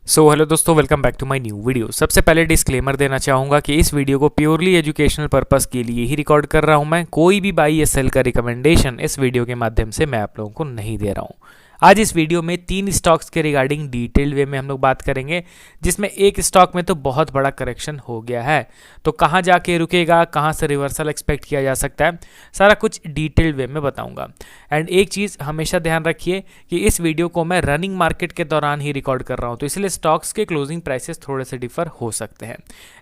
Hello दोस्तों, welcome back to my new video. सबसे पहले डिस्क्लेमर देना चाहूँगा कि इस वीडियो को प्योरली एजुकेशनल पर्पस के लिए ही रिकॉर्ड कर रहा हूँ। मैं कोई भी बाई या सेल का रिकमेंडेशन इस वीडियो के माध्यम से मैं आप लोगों को नहीं दे रहा हूँ। आज इस वीडियो में 3 स्टॉक्स के रिगार्डिंग डिटेल्ड वे में हम लोग बात करेंगे, जिसमें एक स्टॉक में तो बहुत बड़ा करेक्शन हो गया है, तो कहाँ जाके रुकेगा, कहाँ से रिवर्सल एक्सपेक्ट किया जा सकता है, सारा कुछ डिटेल्ड वे में बताऊंगा। एंड एक चीज़ हमेशा ध्यान रखिए कि इस वीडियो को मैं रनिंग मार्केट के दौरान ही रिकॉर्ड कर रहा हूँ, तो इसलिए स्टॉक्स के क्लोजिंग प्राइसेस थोड़े से डिफर हो सकते हैं।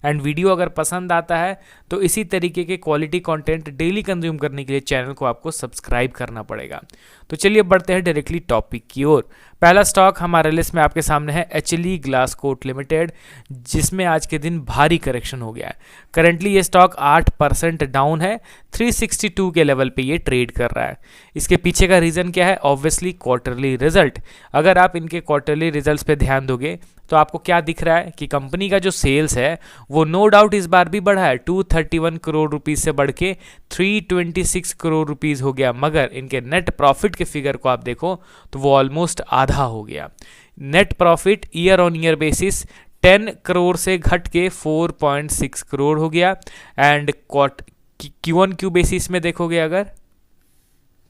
एंड वीडियो अगर पसंद आता है तो इसी तरीके के क्वालिटी कंटेंट डेली कंज्यूम करने के लिए चैनल को आपको सब्सक्राइब करना पड़ेगा। तो चलिए बढ़ते हैं डायरेक्टली टॉपिक की ओर। पहला स्टॉक हमारे लिस्ट में आपके सामने है एचएलई ग्लासकोट लिमिटेड, जिसमें आज के दिन भारी करेक्शन हो गया है। करंटली ये स्टॉक 8% डाउन है, 362 के लेवल पे ये ट्रेड कर रहा है। इसके पीछे का रीज़न क्या है? Obviously quarterly result. अगर आप इनके क्वार्टरली रिजल्ट्स पे ध्यान दोगे तो आपको क्या दिख रहा है कि कंपनी का जो सेल्स है वो नो डाउट इस बार भी बढ़ा है, 231 करोड़ रुपीस से बढ़ के 326 करोड़ रुपीस हो गया। मगर इनके नेट प्रॉफिट के फिगर को आप देखो तो वो ऑलमोस्ट आधा हो गया। Net profit year on year basis 10 crore से घट के 4.6 करोड़ हो गया। And Q on Q basis में देखोगे अगर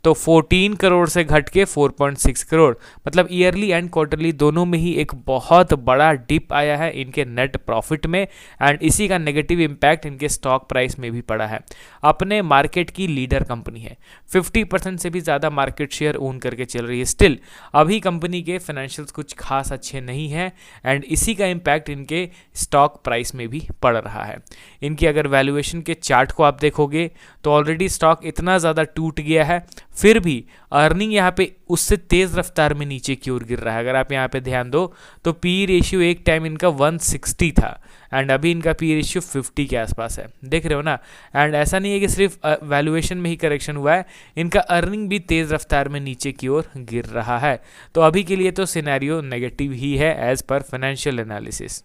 तो 14 करोड़ से घट के 4.6 करोड़, मतलब ईयरली एंड क्वार्टरली दोनों में ही एक बहुत बड़ा डिप आया है इनके नेट प्रॉफिट में। एंड इसी का नेगेटिव इम्पैक्ट इनके स्टॉक प्राइस में भी पड़ा है। अपने मार्केट की लीडर कंपनी है, 50% से भी ज़्यादा मार्केट शेयर ओन करके चल रही है। स्टिल अभी कंपनी के फाइनेंशियल्स कुछ खास अच्छे नहीं हैं एंड इसी का इम्पैक्ट इनके स्टॉक प्राइस में भी पड़ रहा है। इनकी अगर वैल्यूएशन के चार्ट को आप देखोगे तो ऑलरेडी स्टॉक इतना ज़्यादा टूट गया है, फिर भी अर्निंग यहाँ पे उससे तेज़ रफ्तार में नीचे की ओर गिर रहा है। अगर आप यहाँ पे ध्यान दो तो पी रेशियो एक टाइम इनका 160 था एंड अभी इनका पी रेशियो 50 के आसपास है, देख रहे हो ना। एंड ऐसा नहीं है कि सिर्फ वैल्यूएशन में ही करेक्शन हुआ है, इनका अर्निंग भी तेज़ रफ्तार में नीचे की ओर गिर रहा है। तो अभी के लिए तो सिनेरियो नेगेटिव ही है एज पर फाइनेंशियल एनालिसिस।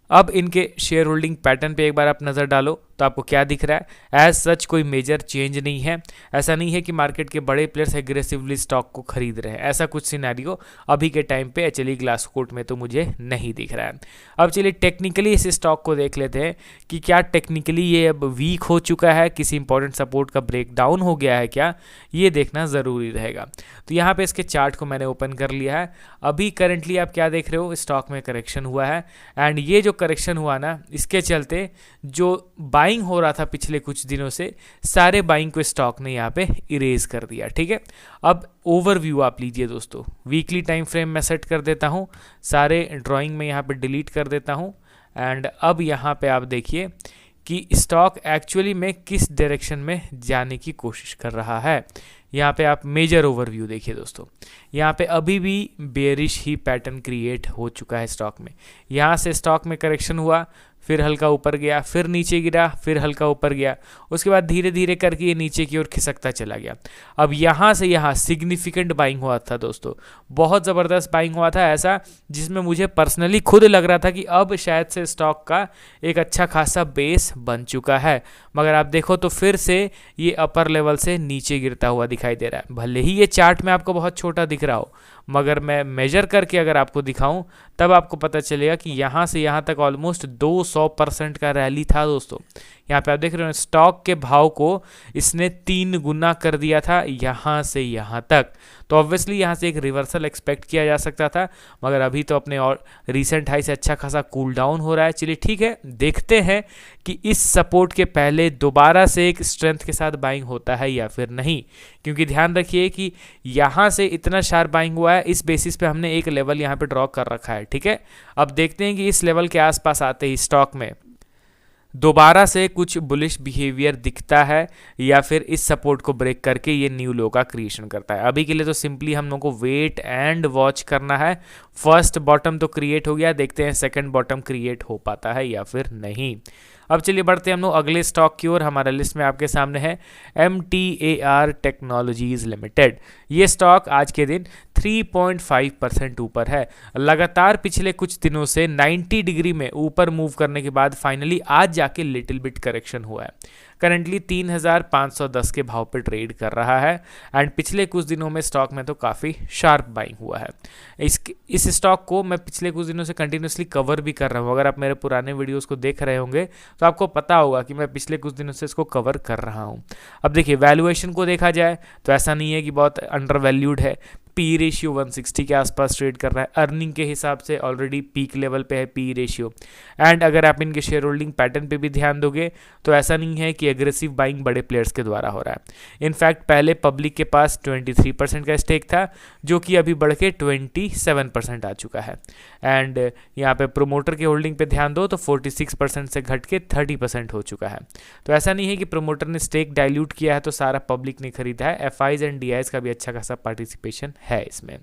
अब इनके शेयर होल्डिंग पैटर्न पे एक बार आप नज़र डालो तो आपको क्या दिख रहा है? एज सच कोई मेजर चेंज नहीं है। ऐसा नहीं है कि मार्केट के बड़े प्लेयर्स एग्रेसिवली स्टॉक को खरीद रहे हैं, ऐसा कुछ सिनेरियो अभी के टाइम पे एचएलई ग्लासकोट में तो मुझे नहीं दिख रहा है। अब चलिए टेक्निकली इस स्टॉक को देख लेते हैं कि क्या टेक्निकली ये अब वीक हो चुका है, किसी इंपॉर्टेंट सपोर्ट का ब्रेक डाउन हो गया है क्या, ये देखना ज़रूरी रहेगा। तो यहाँ पे इसके चार्ट को मैंने ओपन कर लिया है। अभी करंटली आप क्या देख रहे हो? स्टॉक में करेक्शन हुआ है एंड ये जो करेक्शन हुआ ना, इसके चलते जो बाइंग हो रहा था पिछले कुछ दिनों से, सारे बाइंग को स्टॉक ने यहाँ पे इरेज कर दिया। ठीक है, अब ओवरव्यू आप लीजिए दोस्तों। वीकली टाइम फ्रेम मैं सेट कर देता हूँ, सारे ड्राइंग में यहाँ पे डिलीट कर देता हूँ। एंड अब यहाँ पे आप देखिए कि स्टॉक एक्चुअली में किस डायरेक्शन में जाने की कोशिश कर रहा है। यहाँ पे आप मेजर ओवरव्यू देखिए दोस्तों, यहाँ पे अभी भी बेरिश ही पैटर्न क्रिएट हो चुका है स्टॉक में। यहाँ से स्टॉक में करेक्शन हुआ, फिर हल्का ऊपर गया, फिर नीचे गिरा, फिर हल्का ऊपर गया, उसके बाद धीरे धीरे करके ये नीचे की ओर खिसकता चला गया। अब यहाँ से यहाँ सिग्निफिकेंट बाइंग हुआ था दोस्तों, बहुत ज़बरदस्त बाइंग हुआ था, ऐसा जिसमें मुझे पर्सनली खुद लग रहा था कि अब शायद से स्टॉक का एक अच्छा खासा बेस बन चुका है। मगर आप देखो तो फिर से ये अपर लेवल से नीचे गिरता हुआ दिखाई दे रहा है। भले ही ये चार्ट में आपको बहुत छोटा दिख रहा हो, मगर मैं मेजर करके अगर आपको दिखाऊं तब आपको पता चलेगा कि यहाँ से यहाँ तक ऑलमोस्ट 200% का रैली था दोस्तों। यहाँ पे आप देख रहे हो स्टॉक के भाव को इसने 3 गुना कर दिया था यहाँ से यहाँ तक। तो ऑब्वियसली यहाँ से एक रिवर्सल एक्सपेक्ट किया जा सकता था, मगर अभी तो अपने और रीसेंट हाई से अच्छा खासा कूल डाउन हो रहा है। चलिए ठीक है, देखते हैं कि इस सपोर्ट के पहले दोबारा से एक स्ट्रेंथ के साथ बाइंग होता है या फिर नहीं। क्योंकि ध्यान रखिए कि यहाँ से इतना शार्प बाइंग हुआ है, इस बेसिस पे हमने एक लेवल यहाँ पे ड्रॉ कर रखा है। ठीक है, अब देखते हैं कि इस लेवल के आसपास आते ही स्टॉक में दोबारा से कुछ बुलिश बिहेवियर दिखता है या फिर इस सपोर्ट को ब्रेक करके ये न्यू लो का क्रिएशन करता है। अभी के लिए तो सिंपली हम लोग को वेट एंड वॉच करना है। फर्स्ट बॉटम तो क्रिएट हो गया, देखते हैं सेकंड बॉटम क्रिएट हो पाता है या फिर नहीं। अब चलिए बढ़ते हैं हम लोग अगले स्टॉक की ओर। हमारा लिस्ट में आपके सामने है MTAR टेक्नोलॉजीज लिमिटेड। ये स्टॉक आज के दिन 3.5% ऊपर है। लगातार पिछले कुछ दिनों से 90 डिग्री में ऊपर मूव करने के बाद फाइनली आज जाके लिटिल बिट करेक्शन हुआ है। करंटली 3510 के भाव पे ट्रेड कर रहा है एंड पिछले कुछ दिनों में स्टॉक में तो काफ़ी शार्प बाइंग हुआ है। इस स्टॉक को मैं पिछले कुछ दिनों से कंटिन्यूसली कवर भी कर रहा हूँ। अगर आप मेरे पुराने वीडियोस को देख रहे होंगे तो आपको पता होगा कि मैं पिछले कुछ दिनों से इसको कवर कर रहा हूँ। अब देखिए वैल्यूएशन को देखा जाए तो ऐसा नहीं है कि बहुत अंडर वैल्यूड है। पी रेशियो 160 के आसपास ट्रेड कर रहा है। अर्निंग के हिसाब से ऑलरेडी पीक लेवल पे है पी रेशियो। एंड अगर आप इनके शेयर होल्डिंग पैटर्न पे भी ध्यान दोगे तो ऐसा नहीं है कि एग्रेसिव बाइंग बड़े प्लेयर्स के द्वारा हो रहा है। इनफैक्ट पहले पब्लिक के पास 23% का स्टेक था जो कि अभी बढ़ के 27% आ चुका है। एंड यहाँ पे प्रोमोटर के होल्डिंग पे ध्यान दो तो 46% से घट के 30% हो चुका है। तो ऐसा नहीं है कि प्रोमोटर ने स्टेक डाइल्यूट किया है तो सारा पब्लिक ने खरीदा है। एफआईज एंड डीआईज का भी अच्छा खासा पार्टिसिपेशन है इसमें।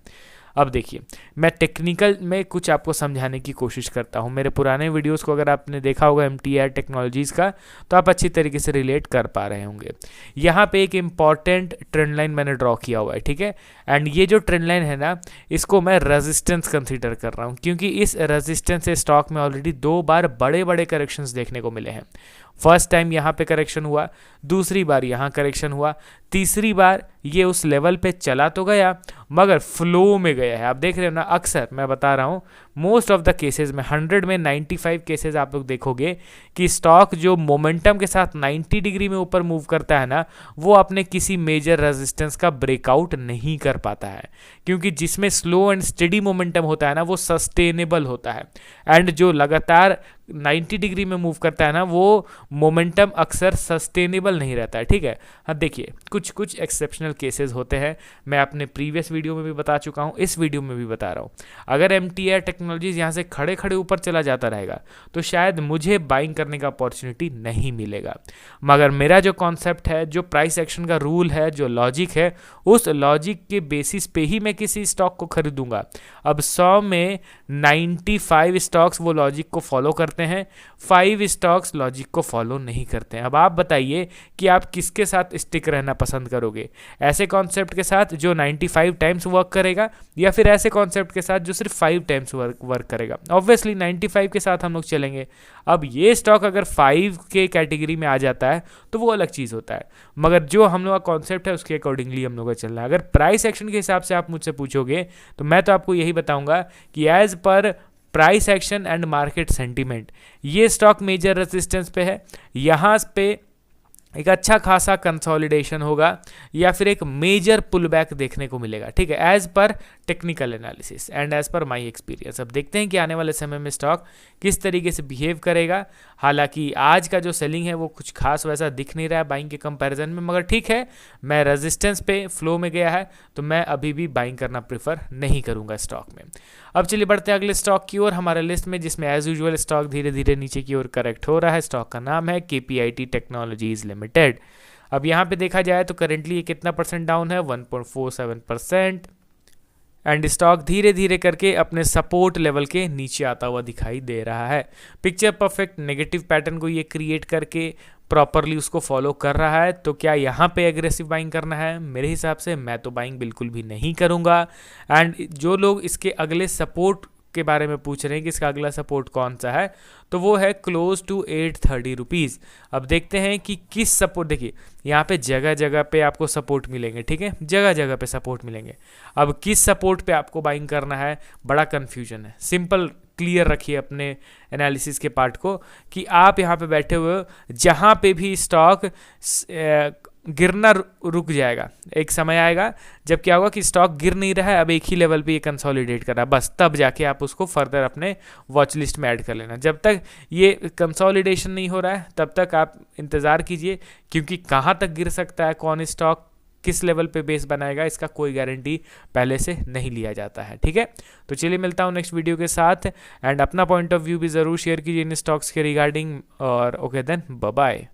अब देखिए मैं टेक्निकल में कुछ आपको समझाने की कोशिश करता हूं। मेरे पुराने वीडियोस को अगर आपने देखा होगा MTR टेक्नोलॉजीज़ का तो आप अच्छी तरीके से रिलेट कर पा रहे होंगे। यहाँ पे एक इम्पॉर्टेंट ट्रेंड लाइन मैंने ड्रॉ किया हुआ है, ठीक है। एंड ये जो ट्रेंड लाइन है ना, इसको मैं रेजिस्टेंस कंसीडर कर रहा हूँ क्योंकि इस रेजिस्टेंस से स्टॉक में ऑलरेडी 2 बार बड़े बड़े करेक्शंस देखने को मिले हैं। फर्स्ट टाइम यहाँ पे करेक्शन हुआ, दूसरी बार यहाँ करेक्शन हुआ, तीसरी बार ये उस लेवल पे चला तो गया मगर फ्लो में गया है। आप देख रहे हो ना, अक्सर मैं बता रहा हूँ मोस्ट ऑफ द केसेस में 100 में 95 केसेस आप लोग देखोगे कि स्टॉक जो मोमेंटम के साथ 90 डिग्री में ऊपर मूव करता है ना, वो अपने किसी मेजर रेजिस्टेंस का ब्रेकआउट नहीं कर पाता है क्योंकि जिसमें स्लो एंड स्टेडी मोमेंटम होता है ना वो सस्टेनेबल होता है। एंड जो लगातार 90 डिग्री में मूव करता है ना वो मोमेंटम अक्सर सस्टेनेबल नहीं रहता है, ठीक है। हाँ देखिए कुछ एक्सेप्शनल केसेस होते हैं, मैं अपने प्रीवियस वीडियो में भी बता चुका हूँ, इस वीडियो में भी बता रहा हूँ। अगर MTR टेक्नोलॉजीज यहाँ से खड़े खड़े ऊपर चला जाता रहेगा तो शायद मुझे बाइंग करने का अपॉर्चुनिटी नहीं मिलेगा। मगर मेरा जो कॉन्सेप्ट है, जो प्राइस एक्शन का रूल है, जो लॉजिक है, उस लॉजिक के बेसिस पे ही मैं किसी स्टॉक को खरीदूंगा। अब 100 में 95 स्टॉक्स वो लॉजिक को फॉलो करते हैं, 5 स्टॉक्स लॉजिक को फॉलो नहीं करते हैं। अब आप बताइए कि आप किसके साथ स्टिक रहना पसंद करोगे, ऐसे कॉन्सेप्ट के साथ जो 95 टाइम्स वर्क करेगा या फिर ऐसे कॉन्सेप्ट के साथ जो सिर्फ 5 टाइम्स वर्क करेगा। ऑब्वियसली 95 के साथ हम लोग चलेंगे। अब ये स्टॉक अगर 5 के कैटेगरी में आ जाता है तो वो अलग चीज़ होता है, मगर जो हम लोग का कॉन्सेप्ट है उसके अकॉर्डिंगली हम लोग का चलना है। अगर प्राइस एक्शन के हिसाब से आप मुझसे पूछोगे तो मैं तो आपको यही बताऊंगा कि as per price action and market sentiment ये स्टॉक मेजर रेजिस्टेंस पे है, यहाँ पे एक अच्छा खासा कंसोलिडेशन होगा या फिर एक मेजर पुल बैक देखने को मिलेगा, ठीक है, as per technical analysis and as per my experience. अब देखते हैं कि आने वाले समय में स्टॉक किस तरीके से बिहेव करेगा। हालांकि आज का जो सेलिंग है वो कुछ खास वैसा दिख नहीं रहा है बाइंग के कंपैरिजन में, मगर ठीक है, मैं रेजिस्टेंस पे फ्लो में गया है तो मैं अभी भी बाइंग करना प्रेफर नहीं करूंगा स्टॉक में। अब चलिए बढ़ते हैं अगले स्टॉक की ओर हमारे लिस्ट में, जिसमें एज यूजुअल स्टॉक धीरे धीरे नीचे की ओर करेक्ट हो रहा है। स्टॉक का नाम है KPIT टेक्नोलॉजीज लिमिटेड। अब यहाँ पे देखा जाए तो करेंटली ये कितना परसेंट डाउन है, 1.47%। एंड स्टॉक धीरे धीरे करके अपने सपोर्ट लेवल के नीचे आता हुआ दिखाई दे रहा है। पिक्चर परफेक्ट नेगेटिव पैटर्न को ये क्रिएट करके प्रॉपरली उसको फॉलो कर रहा है। तो क्या यहाँ पे एग्रेसिव बाइंग करना है? मेरे हिसाब से मैं तो बाइंग बिल्कुल भी नहीं करूँगा। एंड जो लोग इसके अगले सपोर्ट के बारे में पूछ रहे हैं कि इसका अगला सपोर्ट कौन सा है, तो वो है क्लोज टू 830 रुपीज़। अब देखते हैं कि किस सपोर्ट, देखिए यहाँ पे जगह जगह पे आपको सपोर्ट मिलेंगे, ठीक है, जगह जगह पे सपोर्ट मिलेंगे। अब किस सपोर्ट पे आपको बाइंग करना है, बड़ा कन्फ्यूजन है। सिंपल क्लियर रखिए अपने एनालिसिस के पार्ट को कि आप यहाँ पे बैठे हुए हो, जहाँ पे भी स्टॉक गिरना रुक जाएगा, एक समय आएगा जब क्या होगा कि स्टॉक गिर नहीं रहा है, अब एक ही लेवल पे ये कंसोलिडेट कर रहा है, बस तब जाके आप उसको फर्दर अपने वॉच लिस्ट में ऐड कर लेना। जब तक ये कंसोलिडेशन नहीं हो रहा है तब तक आप इंतज़ार कीजिए, क्योंकि कहाँ तक गिर सकता है, कौन स्टॉक किस लेवल पे बेस बनाएगा, इसका कोई गारंटी पहले से नहीं लिया जाता है, ठीक है। तो चलिए मिलता हूँ नेक्स्ट वीडियो के साथ, एंड अपना पॉइंट ऑफ व्यू भी ज़रूर शेयर कीजिए इन स्टॉक्स के रिगार्डिंग। और ओके देन, बाय बाय।